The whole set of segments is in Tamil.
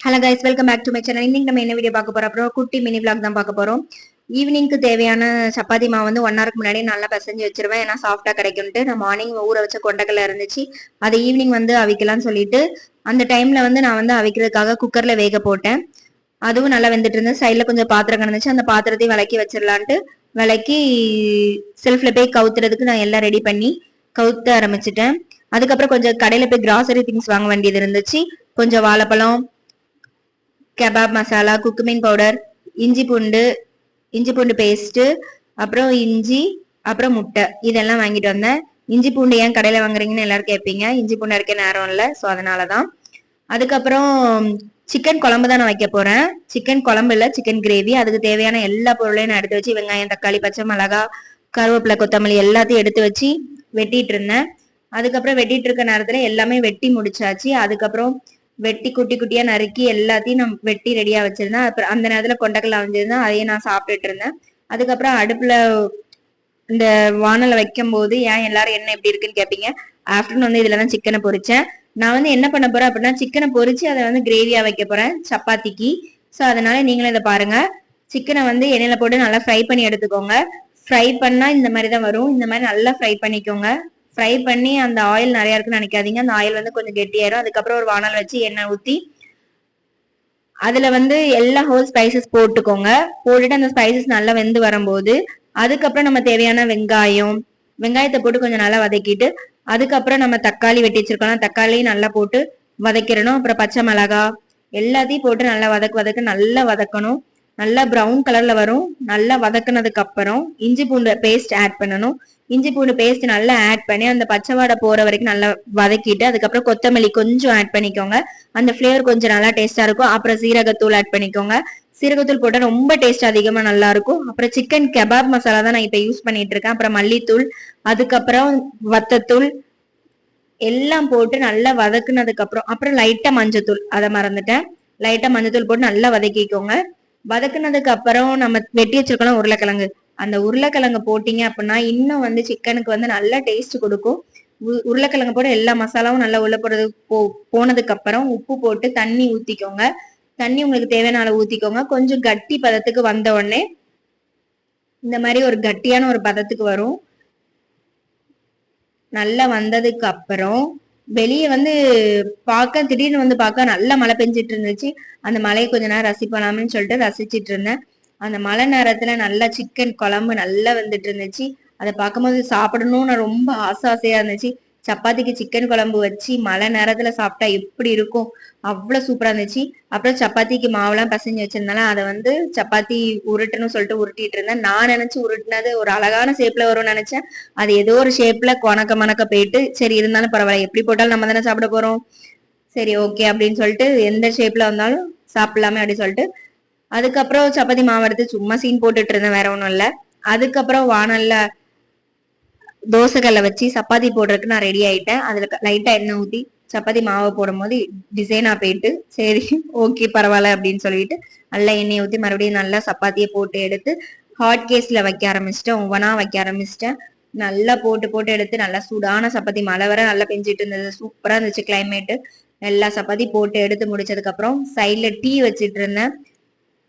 Hello guys, welcome back to my channel. இன்னைக்கு நம்ம என்ன வீடியோ பார்க்க போறோம்? அப்புறம் குட்டி மினி vlog தான் பார்க்க போறோம். ஈவினிங்க்கு தேவையான சப்பாத்தி மாவு வந்து 1 ஹவருக்கு முன்னாடி நல்லா பிசைஞ்சு வச்சிருவேன். ஏன்னா சாஃப்டா கிடைக்கும்ட்டு. நான் மார்னிங் ஊற வச்ச கொண்டக்கடலை இருந்துச்சு, அதை ஈவினிங் வந்து அவிக்கலாம்னு சொல்லிட்டு அந்த டைம்ல வந்து நான் வந்து அவிக்கிறதுக்காக குக்கர்ல வேக போட்டேன். அதுவும் நல்லா வெந்துட்டு இருந்தது. சைட்ல கொஞ்சம் பாத்திரம் கிடந்துச்சு, அந்த பாத்திரத்தையும் விளக்கி வச்சிடலான்ட்டு விளக்கி செல்ஃப்ல போய் கவுத்துறதுக்கு நான் எல்லாம் ரெடி பண்ணி கவுத்த ஆரம்பிச்சிட்டேன். அதுக்கப்புறம் கொஞ்சம் கடையில போய் கிராசரி திங்ஸ் வாங்க வேண்டியது இருந்துச்சு. கொஞ்சம் வாழைப்பழம், கபாப் மசாலா, குக்குமின் பவுடர், இஞ்சி பூண்டு பேஸ்ட், அப்புறம் இஞ்சி, அப்புறம் முட்டை, இதெல்லாம் வாங்கிட்டு வந்தேன். இஞ்சி பூண்டு ஏன் கடையில வாங்குறீங்கன்னு எல்லாரும் கேட்பீங்க. இஞ்சி பூண்டு அரைக்க நேரம் இல்லை, ஸோ அதனாலதான். அதுக்கப்புறம் சிக்கன் குழம்பு தான் நான் வைக்க போறேன். சிக்கன் குழம்பு இல்ல, சிக்கன் கிரேவி. அதுக்கு தேவையான எல்லா பொருளையும் நான் எடுத்து வச்சு வெங்காயம், தக்காளி, பச்சை மிளகா, கருவேப்பிலை, கொத்தமல்லி எல்லாத்தையும் எடுத்து வச்சு வெட்டிட்டு இருந்தேன். அதுக்கப்புறம் வெட்டிட்டு இருக்க நேரத்துல எல்லாமே வெட்டி முடிச்சாச்சு. அதுக்கப்புறம் வெட்டி குட்டி குட்டியா நறுக்கி எல்லாத்தையும் நான் வெட்டி ரெடியா வச்சிருந்தேன். அப்புறம் அந்த நேரத்துல கொண்டக்கடலை வந்திருந்தேன், அதையும் நான் சாப்பிட்டுட்டு இருந்தேன். அதுக்கப்புறம் அடுப்புல இந்த வானலை வைக்கும் போது ஏன் எல்லாரும் என்ன எப்படி இருக்குன்னு கேட்பீங்க. ஆஃப்டர்நூன் வந்து இதுலதான் சிக்கனை பொரிச்சேன். நான் வந்து என்ன பண்ண போறேன் அப்படின்னா, சிக்கனை பொரிச்சு அதை வந்து கிரேவியா வைக்க போறேன் சப்பாத்திக்கு. ஸோ அதனால நீங்களும் இதை பாருங்க. சிக்கனை வந்து எண்ணெயில போட்டு நல்லா ஃப்ரை பண்ணி எடுத்துக்கோங்க. ஃப்ரை பண்ணா இந்த மாதிரி தான் வரும். இந்த மாதிரி நல்லா ஃப்ரை பண்ணிக்கோங்க. ஃப்ரை பண்ணி அந்த ஆயில் நிறைய இருக்குன்னு நினைக்காதீங்க. அந்த ஆயில் வந்து கொஞ்சம் கெட்டியாயிரும். அதுக்கப்புறம் ஒரு வானல் வச்சு எண்ணெய் ஊத்தி அதுல வந்து எல்லா ஹோல் ஸ்பைசஸ் போட்டுக்கோங்க. போட்டுட்டு அந்த ஸ்பைசஸ் நல்லா வெந்து வரும்போது அதுக்கப்புறம் நம்ம தேவையான வெங்காயத்தை போட்டு கொஞ்சம் நல்லா வதக்கிட்டு அதுக்கப்புறம் நம்ம தக்காளி வெட்டி வச்சிருக்கோம், தக்காளியும் நல்லா போட்டு வதக்கிடணும். அப்புறம் பச்சை மிளகா எல்லாத்தையும் போட்டு நல்லா நல்லா வதக்கணும். நல்லா ப்ரௌன் கலர்ல வரும். நல்லா வதக்குனதுக்கு அப்புறம் இஞ்சி பூண்டு பேஸ்ட் ஆட் பண்ணணும். இஞ்சி பூண்டு பேஸ்ட் நல்லா ஆட் பண்ணி அந்த பச்சை வாடை போற வரைக்கும் நல்லா வதக்கிட்டு அதுக்கப்புறம் கொத்தமல்லி கொஞ்சம் ஆட் பண்ணிக்கோங்க. அந்த ஃபிளேவர் கொஞ்சம் நல்லா டேஸ்டா இருக்கும். அப்புறம் சீரகத்தூள் ஆட் பண்ணிக்கோங்க. சீரகத்தூள் போட்டா ரொம்ப டேஸ்ட் அதிகமா நல்லா இருக்கும். அப்புறம் சிக்கன் கபாப் மசாலா தான் நான் இப்ப யூஸ் பண்ணிட்டு இருக்கேன். அப்புறம் மல்லித்தூள், அதுக்கப்புறம் வத்தத்தூள் எல்லாம் போட்டு நல்லா வதக்குனதுக்கு அப்புறம் லைட்டா மஞ்சத்தூள், அதை மறந்துட்டேன், லைட்டா மஞ்சத்தூள் போட்டு நல்லா வதக்கிக்கோங்க. வதக்குனதுக்கு அப்புறம் நம்ம வெட்டி வச்சிருக்கோம் உருளைக்கிழங்கு, அந்த உருளைக்கிழங்கு போட்டீங்க அப்படின்னா இன்னும் வந்து சிக்கனுக்கு வந்து நல்லா டேஸ்ட் கொடுக்கும். உருளைக்கிழங்கு போட எல்லா மசாலாவும் நல்லா உள்ள போறது போனதுக்கு அப்புறம் உப்பு போட்டு தண்ணி ஊத்திக்கோங்க. தண்ணி உங்களுக்கு தேவையான அளவு ஊத்திக்கோங்க. கொஞ்சம் கட்டி பதத்துக்கு வந்த உடனே இந்த மாதிரி ஒரு கட்டியான ஒரு பதத்துக்கு வரும். நல்லா வந்ததுக்கு அப்புறம் வெளியே வந்து திடீர்னு வந்து பார்க்க நல்லா மழை பெஞ்சிட்டு இருந்துச்சு. அந்த மழையை கொஞ்ச நேரம் ரசிப்பலாம்னு சொல்லிட்டு ரசிச்சிட்டு இருந்தேன். அந்த மழை நேரத்துல நல்லா சிக்கன் குழம்பு நல்லா வந்துட்டு இருந்துச்சு. அதை பார்க்கும்போது சாப்பிடணும்னு ரொம்ப ஆசையா இருந்துச்சு. சப்பாத்திக்கு சிக்கன் குழம்பு வச்சு மழை நேரத்துல சாப்பிட்டா எப்படி இருக்கும், அவ்வளவு சூப்பரா இருந்துச்சு. அப்புறம் சப்பாத்திக்கு மாவுலாம் பசஞ்சு வச்சிருந்தால அதை வந்து சப்பாத்தி உருட்டுன்னு சொல்லிட்டு உருட்டிட்டு இருந்தேன். நான் நினைச்சு உருட்டுனது ஒரு அழகான ஷேப்ல வரும்னு நினைச்சேன். அது ஏதோ ஒரு ஷேப்ல கொணக்க போயிட்டு, சரி இருந்தாலும் பரவாயில்ல, எப்படி போட்டாலும் நம்ம தானே சாப்பிட போறோம், சரி ஓகே அப்படின்னு சொல்லிட்டு எந்த ஷேப்ல வந்தாலும் சாப்பிடலாமே அப்படின்னு சொல்லிட்டு அதுக்கப்புறம் சப்பாத்தி மாவு எடுத்து சும்மா சீன் போட்டுட்டு இருந்தேன், வேற ஒண்ணும் இல்ல. அதுக்கப்புறம் வானல்ல தோசைக்கல்ல வச்சு சப்பாத்தி போடுறதுக்கு நான் ரெடி ஆயிட்டேன். அதுல லைட்டா எண்ணெய் ஊத்தி சப்பாத்தி மாவை போடும் போது டிசைனா போயிட்டு சரி ஓகே பரவாயில்ல அப்படின்னு சொல்லிட்டு நல்லா எண்ணெய் ஊத்தி மறுபடியும் நல்லா சப்பாத்தியை போட்டு எடுத்து ஹாட் கேஸ்ல வைக்க ஆரம்பிச்சிட்டேன். ஒவ்வொன்னா வைக்க ஆரம்பிச்சிட்டேன். நல்லா போட்டு எடுத்து நல்லா சூடான சப்பாத்தி, மழை வர நல்லா பெஞ்சிட்டு இருந்தது, சூப்பரா இருந்துச்சு கிளைமேட். எல்லா சப்பாத்தி போட்டு எடுத்து முடிச்சதுக்கு அப்புறம் சைட்ல டீ வச்சிட்டு இருந்தேன்.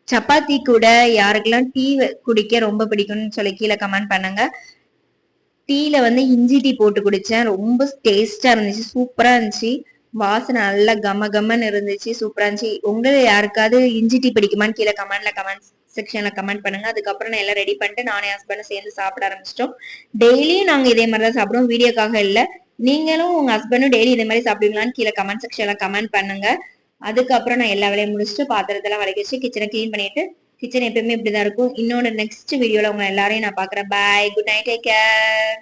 சப்பாத்தி கூட யாருக்கெல்லாம் டீ குடிக்க ரொம்ப பிடிக்கும்னு சொல்லி கீழே கமெண்ட் பண்ணுங்க. டீல வந்து இஞ்சி டீ போட்டு குடிச்சேன், ரொம்ப டேஸ்டா இருந்துச்சு, சூப்பரா இருந்துச்சு. வாசனை நல்லா கம்மன்னு இருந்துச்சு, சூப்பரா இருந்துச்சு. உங்களுக்கு யாருக்காவது இஞ்சி டீ பிடிக்குமான்னு கீழே கமெண்ட் செக்ஷன்ல கமெண்ட் பண்ணுங்க. அதுக்கப்புறம் நான் எல்லாம் ரெடி பண்ணிட்டு நானே ஹஸ்பண்டும் சேர்ந்து சாப்பிட ஆரம்பிச்சிட்டோம். டெய்லியும் நாங்க இதே மாதிரிதான் சாப்பிடுவோம், வீடியோக்காக இல்ல. நீங்களும் உங்க ஹஸ்பண்டும் டெய்லி இதே மாதிரி சாப்பிடுவீங்களான்னு கீழே கமெண்ட் செக்ஷன்ல கமெண்ட் பண்ணுங்க. அதுக்கப்புறம் நான் எல்லா வேலையும் முடிச்சுட்டு பாத்திரத்தெல்லாம் வளைக்க வச்சு கிச்சனை கிளீன் பண்ணிட்டு, கிச்சன் எப்பயுமே இப்படிதான் இருக்கும். இன்னொன்னு நெக்ஸ்ட் வீடியோல உங்க எல்லாரையும் நான் பாக்குறேன். பாய், குட் நைட், டேக் கேர்.